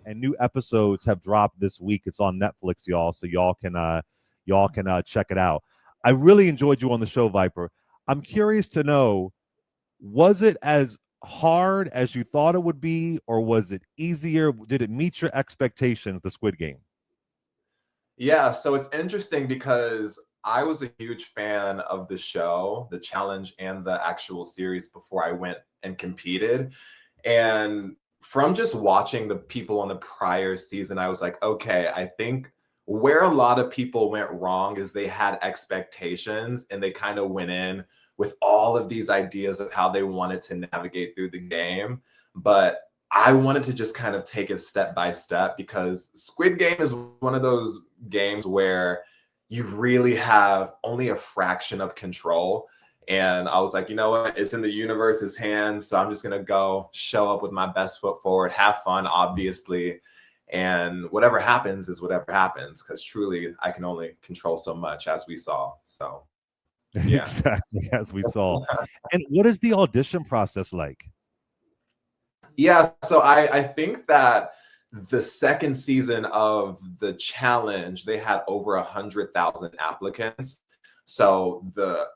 and new episodes have dropped this week. It's on Netflix, y'all, so y'all can check it out. I really enjoyed you on the show, Viper. I'm curious to know, was it as hard as you thought it would be, or was it easier? Did it meet your expectations, the Squid Game? Yeah, so it's interesting because I was a huge fan of the show, the challenge, and the actual series before I went and competed. And from just watching the people on the prior season, I was like, okay, I think where a lot of people went wrong is they had expectations and they kind of went in with all of these ideas of how they wanted to navigate through the game. But I wanted to just kind of take it step by step because Squid Game is one of those games where you really have only a fraction of control. And I was like, you know what? It's in the universe's hands. So I'm just going to go show up with my best foot forward, have fun, obviously. And whatever happens is whatever happens, because truly I can only control so much, as we saw. So, yeah. Exactly, as we saw. And what is the audition process like? Yeah, so I think that the second season of the challenge, they had over 100,000 applicants. So the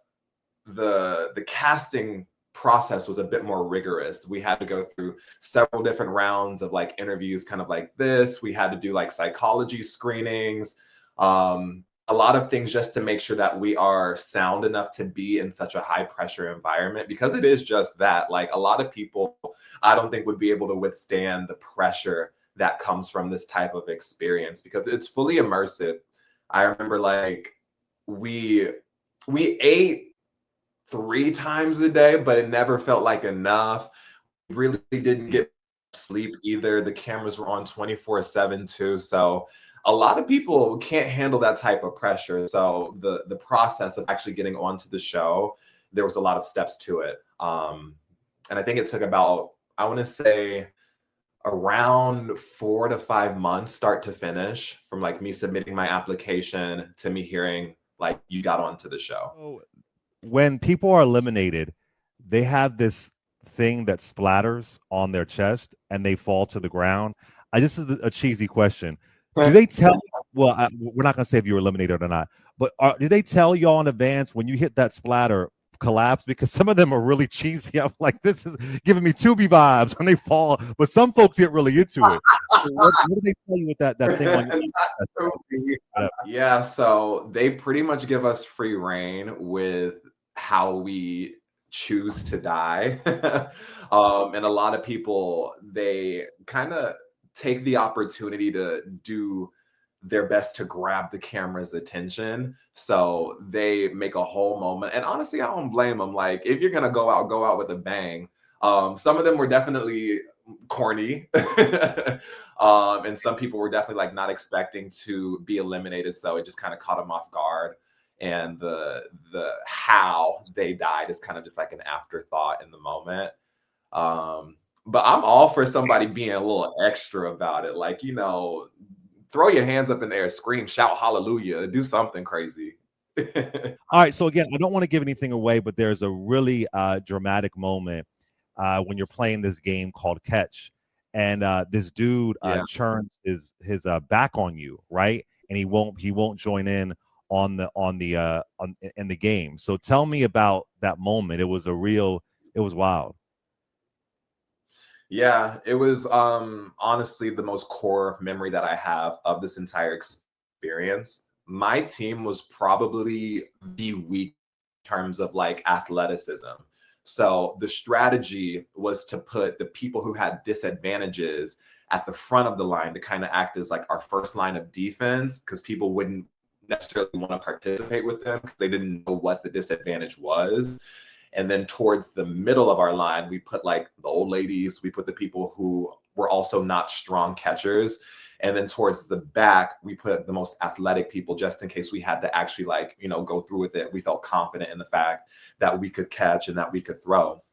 casting process was a bit more rigorous. We had to go through several different rounds of like interviews, kind of like this. We had to do like psychology screenings, a lot of things just to make sure that we are sound enough to be in such a high pressure environment, because it is just that. Like a lot of people, I don't think would be able to withstand the pressure that comes from this type of experience because it's fully immersive. I remember like we ate 3 times a day, but it never felt like enough. We really didn't get sleep either. The cameras were on 24/7 too. So a lot of people can't handle that type of pressure. So the process of actually getting onto the show, there was a lot of steps to it. And I think it took about, I want to say, around 4 to 5 months, start to finish, from like me submitting my application to me hearing like you got onto the show. So when people are eliminated, they have this thing that splatters on their chest and they fall to the ground. I This is a cheesy question. Do they tell? Well, we're not gonna say if you're eliminated or not, but do they tell y'all in advance when you hit that splatter collapse? Because some of them are really cheesy. I'm like, this is giving me Tubi vibes when they fall, but some folks get really into it. So what do they tell you with that thing on your? Yeah, so they pretty much give us free reign with how we choose to die. And a lot of people, they kind of take the opportunity to do their best to grab the camera's attention. So they make a whole moment. And honestly, I don't blame them. Like, if you're gonna go out with a bang. Some of them were definitely corny. And some people were definitely like not expecting to be eliminated. So it just kind of caught them off guard. And the how they died is kind of just like an afterthought in the moment. But I'm all for somebody being a little extra about it. Like, you know, throw your hands up in the air, scream, shout hallelujah, do something crazy. All right. So again, I don't want to give anything away, but there's a really dramatic moment when you're playing this game called Catch, and this dude Yeah. turns his back on you, right? And he won't join in in the game. So tell me about that moment. It was wild. Yeah, it was honestly the most core memory that I have of this entire experience. My team was probably the weak in terms of like athleticism. So the strategy was to put the people who had disadvantages at the front of the line to kind of act as like our first line of defense, because people wouldn't necessarily want to participate with them because they didn't know what the disadvantage was. And then towards the middle of our line, we put like the old ladies, we put the people who were also not strong catchers. And then towards the back, we put the most athletic people just in case we had to actually like, you know, go through with it. We felt confident in the fact that we could catch and that we could throw.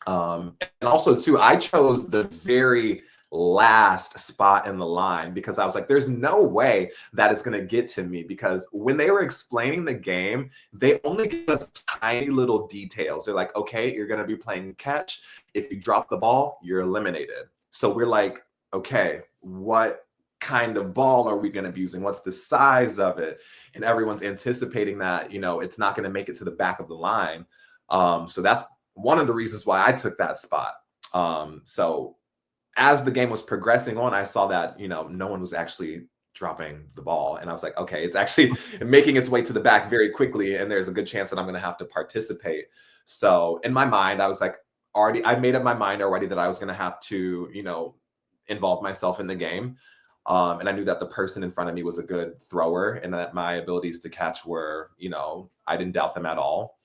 And also too, I chose the very last spot in the line because I was like, there's no way that it's going to get to me, because when they were explaining the game, they only give us tiny little details. They're like, okay, you're going to be playing catch. If you drop the ball, you're eliminated. So we're like, okay, what kind of ball are we going to be using? What's the size of it? And everyone's anticipating that, you know, it's not going to make it to the back of the line. So that's one of the reasons why I took that spot. So as the game was progressing on, I saw that, you know, no one was actually dropping the ball. And I was like, okay, it's actually making its way to the back very quickly. And there's a good chance that I'm going to have to participate. So in my mind, I was like, I made up my mind already that I was going to have to, you know, involve myself in the game. And I knew that the person in front of me was a good thrower and that my abilities to catch were, you know, I didn't doubt them at all.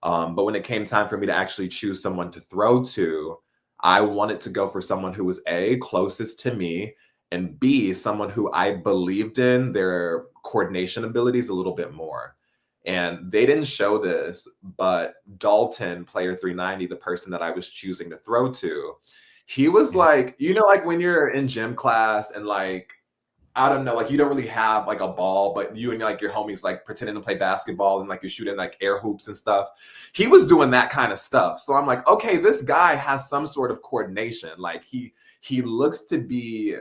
But when it came time for me to actually choose someone to throw to, I wanted to go for someone who was A, closest to me, and B, someone who I believed in their coordination abilities a little bit more. And they didn't show this, but Dalton, player 390, the person that I was choosing to throw to, he was Yeah. like, you know, like when you're in gym class and like, I don't know, like you don't really have like a ball, but you and like your homies like pretending to play basketball and like you're shooting like air hoops and stuff. He was doing that kind of stuff. So I'm like, okay, this guy has some sort of coordination. Like he looks to be,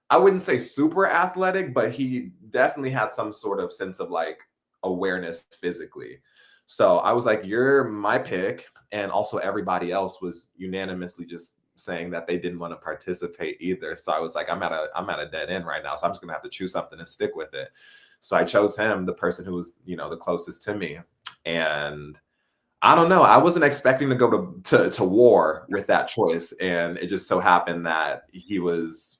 I wouldn't say super athletic, but he definitely had some sort of sense of like awareness physically. So I was like, you're my pick. And also everybody else was unanimously just saying that they didn't want to participate either. So I was like, I'm at a dead end right now. So I'm just gonna have to choose something and stick with it. So I chose him, the person who was, you know, the closest to me. And I don't know. I wasn't expecting to go to war with that choice. And it just so happened that he was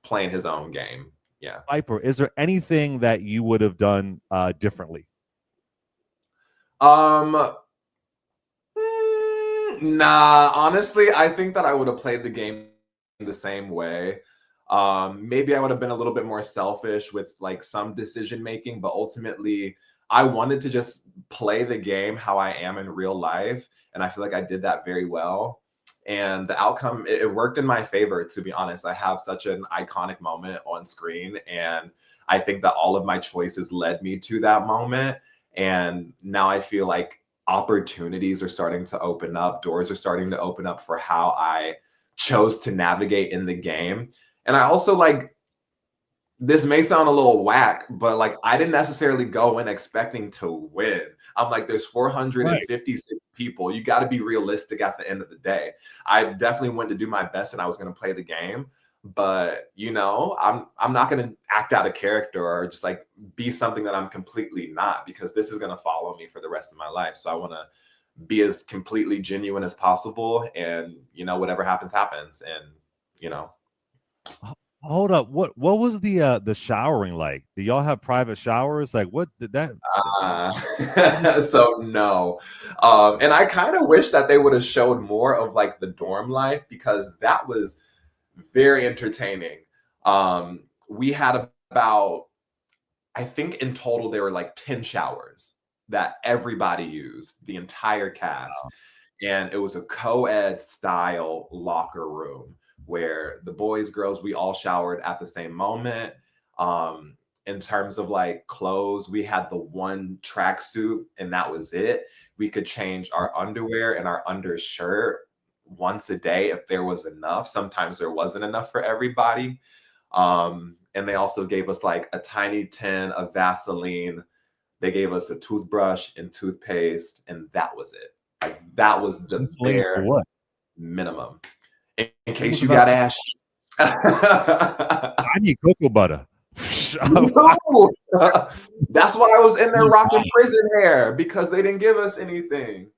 playing his own game. Yeah. Viper, is there anything that you would have done differently? Um, nah, honestly, I think that I would have played the game the same way. Maybe I would have been a little bit more selfish with like some decision making, but ultimately I wanted to just play the game how I am in real life. And I feel like I did that very well. And the outcome, it worked in my favor, to be honest. I have such an iconic moment on screen. And I think that all of my choices led me to that moment. And now I feel like opportunities are starting to open up, doors are starting to open up for how I chose to navigate in the game. And I also like, this may sound a little whack, but like I didn't necessarily go in expecting to win. I'm like, there's Right. 456 people. You got to be realistic at the end of the day. I definitely went to do my best and I was going to play the game. But you know, I'm not going to act out a character or just like be something that I'm completely not, because this is going to follow me for the rest of my life. So I want to be as completely genuine as possible, and you know, whatever happens happens. And you know, Hold up. What was the showering like? Do y'all have private showers? Like what did that so no. And I kind of wish that they would have showed more of like the dorm life, because that was very entertaining. We had about, I think in total there were like 10 showers that everybody used, the entire cast. And it was a co-ed style locker room where the boys, girls, we all showered at the same moment. In terms of like clothes, we had the one tracksuit and that was it. We could change our underwear and our undershirt once a day if there was enough. Sometimes there wasn't enough for everybody. And they also gave us like a tiny tin of Vaseline. They gave us a toothbrush and toothpaste, and that was it. Like that was the Vaseline for bare what? minimum. In What case was you about got ashy. I need cocoa butter. No. That's why I was in there rocking prison hair, because they didn't give us anything.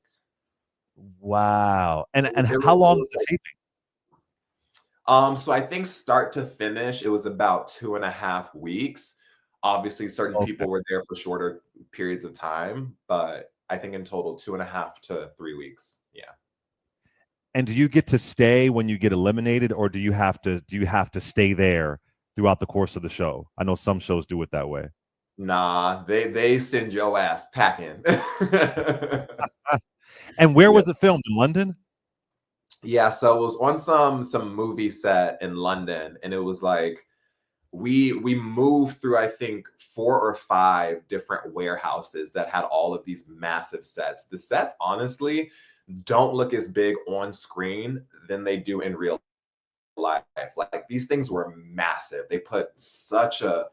Wow. And It how was, it long was was the taping? so I think start to finish, it was about 2.5 weeks. Obviously, certain Okay. people were there for shorter periods of time, but I think in total 2.5 to 3 weeks. Yeah. And do you get to stay when you get eliminated, or do you have to stay there throughout the course of the show? I know some shows do it that way. Nah, they send your ass packing. And where Yeah. was it filmed? In London? Yeah, so it was on some movie set in London, and it was like we moved through, I think, 4 or 5 different warehouses that had all of these massive sets. The sets honestly don't look as big on screen than they do in real life. Like these things were massive. They put such a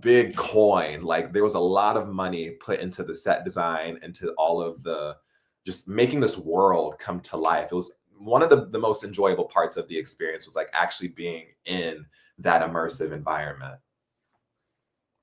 big coin. Like there was a lot of money put into the set design, into all of the just making this world come to life. It was one of the most enjoyable parts of the experience was like actually being in that immersive environment.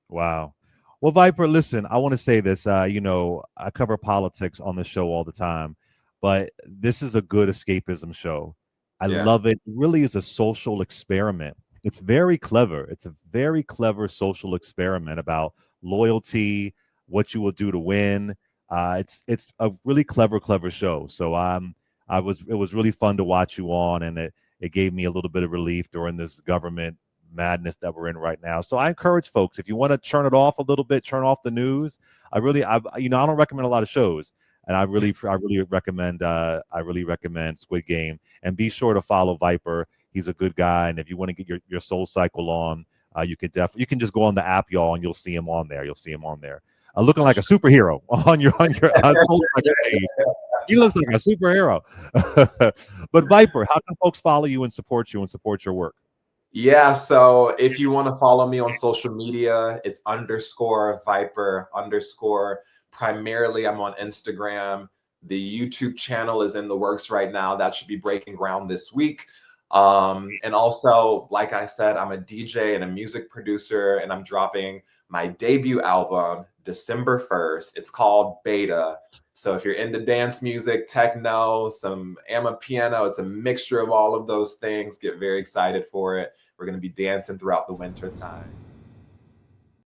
Wow. Well, Viper, listen, I want to say this. You know, I cover politics on the show all the time, but this is a good escapism show. I Yeah. love it. It really is a social experiment. It's very clever. It's a very clever social experiment about loyalty, what you will do to win. It's a really clever show. So it was really fun to watch you on, and it gave me a little bit of relief during this government madness that we're in right now. So I encourage folks, if you want to turn it off a little bit, turn off the news. You know, I don't recommend a lot of shows, and I really recommend Squid Game. And be sure to follow Viper. He's a good guy, and if you want to get your Soul Cycle on, you can just go on the app, y'all, and you'll see him on there. You'll see him on there, looking like a superhero on your Soul Cycle page. He looks like a superhero. But Viper, how can folks follow you and support your work? Yeah, so if you want to follow me on social media, it's _Viper_. Primarily, I'm on Instagram. The YouTube channel is in the works right now. That should be breaking ground this week. And also, like I said, I'm a DJ and a music producer, and I'm dropping my debut album December 1st. It's called Beta. So if you're into dance music, techno, some piano, it's a mixture of all of those things. Get very excited for it. We're going to be dancing throughout the winter time.